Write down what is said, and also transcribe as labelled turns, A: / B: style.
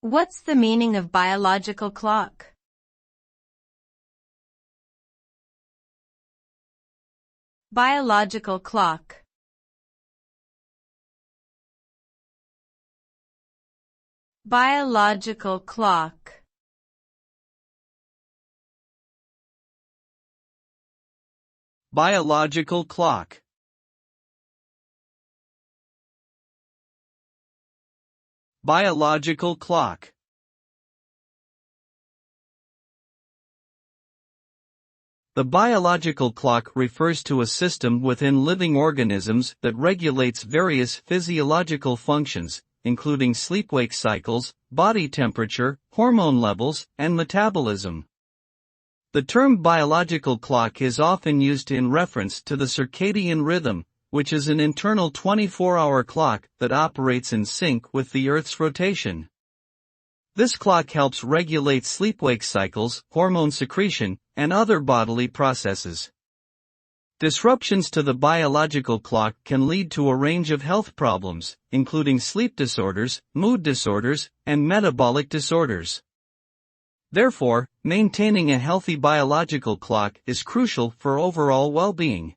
A: What's the meaning of biological clock? Biological clock. Biological clock.
B: Biological clock. Biological clock. The biological clock refers to a system within living organisms that regulates various physiological functions, including sleep-wake cycles, body temperature, hormone levels, and metabolism. The term biological clock is often used in reference to the circadian rhythm, which is an internal 24-hour clock that operates in sync with the Earth's rotation. This clock helps regulate sleep-wake cycles, hormone secretion, and other bodily processes. Disruptions to the biological clock can lead to a range of health problems, including sleep disorders, mood disorders, and metabolic disorders. Therefore, maintaining a healthy biological clock is crucial for overall well-being.